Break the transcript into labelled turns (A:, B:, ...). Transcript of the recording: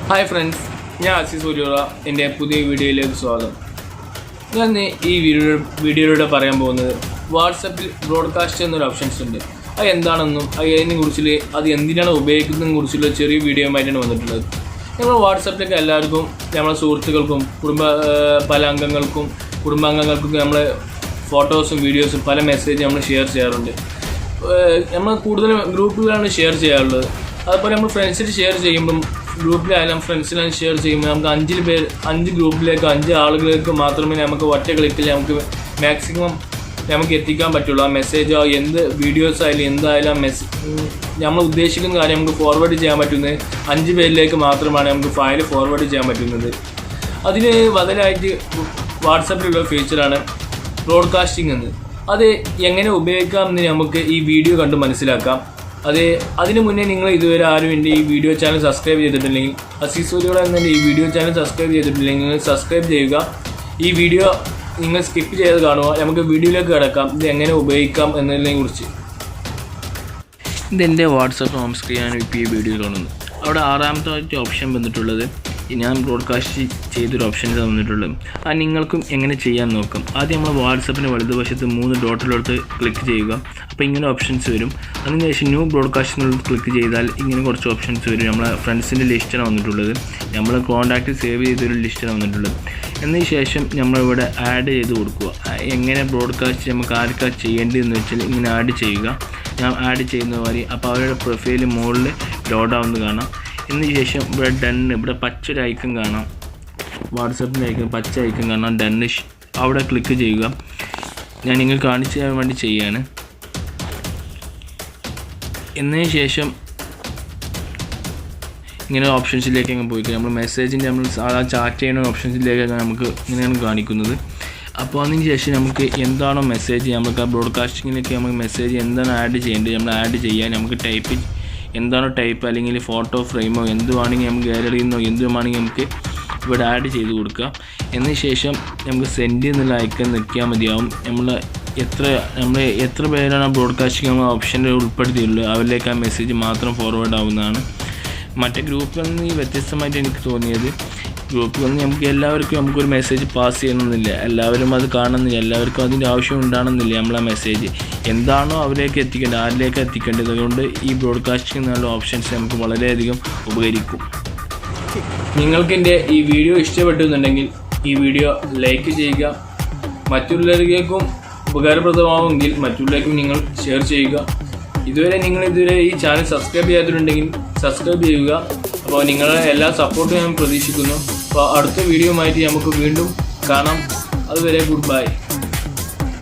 A: Hi friends, ഞാൻ അസീസ് സൂര്യോള. എൻ്റെ പുതിയ വീഡിയോയിലേക്ക് സ്വാഗതം. ഞാൻ ഈ വീഡിയോയിലൂടെ പറയാൻ പോകുന്നത് വാട്സപ്പിൽ ബ്രോഡ്കാസ്റ്റ് എന്നൊരു ഓപ്ഷൻസ് ഉണ്ട്. അത് എന്താണെന്നും അതിനെക്കുറിച്ച് അത് എന്തിനാണ് ഉപയോഗിക്കുന്നതിനെ കുറിച്ചുള്ള ചെറിയ വീഡിയോ ആയിട്ടാണ് വന്നിട്ടുള്ളത്. നമ്മൾ വാട്സപ്പിലൊക്കെ എല്ലാവർക്കും നമ്മളെ സുഹൃത്തുക്കൾക്കും പല അംഗങ്ങൾക്കും കുടുംബാംഗങ്ങൾക്കും നമ്മളെ ഫോട്ടോസും വീഡിയോസും പല മെസ്സേജ് നമ്മൾ ഷെയർ ചെയ്യാറുണ്ട്. നമ്മൾ കൂടുതലും ഗ്രൂപ്പുകളാണ് ഷെയർ ചെയ്യാറുള്ളത്. അതുപോലെ നമ്മൾ ഫ്രണ്ട്സിൽ ഷെയർ ചെയ്യുമ്പം ഗ്രൂപ്പിലായാലും ഫ്രണ്ട്സിലാണ് ഷെയർ ചെയ്യുമ്പോൾ നമുക്ക് 5 ഗ്രൂപ്പിലേക്ക് 5 ആളുകളിലേക്ക് മാത്രമേ നമുക്ക് ഒറ്റ ക്ലിക്കിൽ നമുക്ക് മാക്സിമം നമുക്ക് എത്തിക്കാൻ പറ്റുള്ളൂ. ആ മെസ്സേജോ എന്ത് വീഡിയോസ് ആയാലും എന്തായാലും നമ്മൾ ഉദ്ദേശിക്കുന്ന കാര്യം നമുക്ക് ഫോർവേഡ് ചെയ്യാൻ പറ്റുന്നത് 5 പേരിലേക്ക് മാത്രമാണ് നമുക്ക് ഫയൽ ഫോർവേഡ് ചെയ്യാൻ പറ്റുന്നത്. അതിന് ബദലായിട്ട് വാട്സപ്പിലുള്ള ഫീച്ചറാണ് ബ്രോഡ്കാസ്റ്റിംഗ് എന്ന്. അത് എങ്ങനെ ഉപയോഗിക്കാമെന്ന് നമുക്ക് ഈ വീഡിയോ കണ്ട് മനസ്സിലാക്കാം. അതിനു മുന്നേ നിങ്ങൾ ഇതുവരെ ആരും എൻ്റെ ഈ വീഡിയോ ചാനൽ സബ്സ്ക്രൈബ് ചെയ്തിട്ടില്ലെങ്കിൽ, അസീസ് സൂര്യോള എന്ന ഈ വീഡിയോ ചാനൽ സബ്സ്ക്രൈബ് ചെയ്തിട്ടില്ലെങ്കിൽ സബ്സ്ക്രൈബ് ചെയ്യുക. ഈ വീഡിയോ നിങ്ങൾ സ്കിപ്പ് ചെയ്ത് കാണുക. നമുക്ക് വീഡിയോയിലേക്ക് കിടക്കാം, ഇത് എങ്ങനെ ഉപയോഗിക്കാം എന്നതിനെ കുറിച്ച്. ഇതെൻ്റെ വാട്സപ്പ് ഹോം സ്ക്രീനാണ് ഇപ്പോൾ ഈ വീഡിയോ കാണുന്നത്. അവിടെ 6ാമത്തെ ഓപ്ഷൻ വന്നിട്ടുള്ളത് ഞാൻ ബ്രോഡ്കാസ്റ്റ് ചെയ്തൊരു ഓപ്ഷൻസ് വന്നിട്ടുള്ളത്. അത് നിങ്ങൾക്കും എങ്ങനെ ചെയ്യാൻ നോക്കാം. ആദ്യം നമ്മൾ വാട്സപ്പിൻ്റെ വലതുവശത്ത് 3 ഡോട്ടിലെടുത്ത് ക്ലിക്ക് ചെയ്യുക. അപ്പോൾ ഇങ്ങനെ ഓപ്ഷൻസ് വരും. അതിനുശേഷം ന്യൂ ബ്രോഡ്കാസ്റ്റിനുള്ള ക്ലിക്ക് ചെയ്താൽ ഇങ്ങനെ കുറച്ച് ഓപ്ഷൻസ് വരും. നമ്മളെ ഫ്രണ്ട്സിൻ്റെ ലിസ്റ്റാണ് വന്നിട്ടുള്ളത്. നമ്മൾ കോൺടാക്റ്റ് സേവ് ചെയ്തൊരു ലിസ്റ്റാണ് വന്നിട്ടുള്ളത്. എന്നതിന് ശേഷം നമ്മളിവിടെ ആഡ് ചെയ്ത് കൊടുക്കുക. എങ്ങനെ ബ്രോഡ്കാസ്റ്റ് നമുക്ക് ആർക്കാണ് ചെയ്യേണ്ടതെന്ന് വെച്ചാൽ ഇങ്ങനെ ആഡ് ചെയ്യുക. ഞാൻ ആഡ് ചെയ്യുന്ന മാതിരി അപ്പോൾ അവരുടെ പ്രൊഫൈൽ മുകളിൽ ലോഡാവുന്നത് കാണാം. എന്നതിന് ശേഷം ഇവിടെ ഡണ്ണ്, ഇവിടെ പച്ചൊരു ഐക്കൺ കാണാം, വാട്സപ്പിൻ്റെ ഐക്കൺ പച്ച ഐക്കൺ കാണാം, ഡണ്ണ് അവിടെ ക്ലിക്ക് ചെയ്യുക. ഞാൻ നിങ്ങൾ കാണിച്ചു തരാൻ വേണ്ടി ചെയ്യുകയാണ്. എന്നതിന് ശേഷം ഇങ്ങനെ ഓപ്ഷൻസിലേക്ക് അങ്ങ് പോയി നമ്മൾ മെസ്സേജിൻ്റെ നമ്മൾ ചാറ്റ് ചെയ്യുന്ന ഓപ്ഷൻസിലേക്കാണ് നമുക്ക് ഇങ്ങനെയാണ് കാണിക്കുന്നത്. അപ്പോൾ അതിന് ശേഷം നമുക്ക് എന്താണോ മെസ്സേജ് നമുക്ക് ആ ബ്രോഡ്കാസ്റ്റിങ്ങിലേക്ക് നമുക്ക് മെസ്സേജ് എന്താണ് ആഡ് ചെയ്യേണ്ടത് നമ്മൾ ആഡ് ചെയ്യാൻ നമുക്ക് എന്താണോ ടൈപ്പ് അല്ലെങ്കിൽ ഫോട്ടോ ഫ്രെയിമോ എന്തുവാണെങ്കിൽ നമുക്ക് ഗാലറിയിൽ നിന്നോ എന്തുവാണെങ്കിൽ നമുക്ക് ഇവിടെ ആഡ് ചെയ്ത് കൊടുക്കുക. എന്നതിന് ശേഷം നമുക്ക് സെൻഡ് എന്നുള്ള ഐക്കൺ നിൽക്കിയാൽ മതിയാവും. നമ്മൾ എത്ര പേരാണ് ബ്രോഡ്കാസ്റ്റിംഗ് നമ്മൾ ഓപ്ഷനിൽ ഉൾപ്പെടുത്തിയുള്ളത് അവരിലേക്ക് ആ മെസ്സേജ് മാത്രം ഫോർവേഡ് ആവുന്നതാണ്. മറ്റേ ഗ്രൂപ്പിൽ നിന്ന് വ്യത്യസ്തമായിട്ട് എനിക്ക് തോന്നിയത്, ഗ്രൂപ്പിൽ നിന്ന് എല്ലാവർക്കും നമുക്കൊരു മെസ്സേജ് പാസ് ചെയ്യണമെന്നില്ല, എല്ലാവരും അത് കാണുന്നില്ല, എല്ലാവർക്കും അതിൻ്റെ ആവശ്യം ഉണ്ടാകണമെന്നില്ല. നമ്മളെ മെസ്സേജ് എന്താണോ അവരിലേക്ക് എത്തിക്കേണ്ടത് ആരിലേക്ക് എത്തിക്കേണ്ടത്. അതുകൊണ്ട് ഈ ബ്രോഡ്കാസ്റ്റിംഗ് എന്നുള്ള ഓപ്ഷൻസ് നമുക്ക് വളരെയധികം ഉപകരിക്കും. നിങ്ങൾക്ക് എൻ്റെ ഈ വീഡിയോ ഇഷ്ടപ്പെട്ടുന്നുണ്ടെങ്കിൽ ഈ വീഡിയോ ലൈക്ക് ചെയ്യുക. മറ്റുള്ളവരിലേക്കും ഉപകാരപ്രദമാവുമെങ്കിൽ മറ്റുള്ളവരിലേക്കും നിങ്ങൾ ഷെയർ ചെയ്യുക. ഇതുവരെ ഈ ചാനൽ സബ്സ്ക്രൈബ് ചെയ്യാത്തിട്ടുണ്ടെങ്കിൽ സബ്സ്ക്രൈബ് ചെയ്യുക. അപ്പോൾ നിങ്ങളുടെ എല്ലാ സപ്പോർട്ടും ഞാൻ പ്രതീക്ഷിക്കുന്നു. അപ്പോൾ അടുത്ത വീഡിയോ ആയിട്ട് നമുക്ക് വീണ്ടും കാണാം. അതുവരെ ഗുഡ് ബൈ.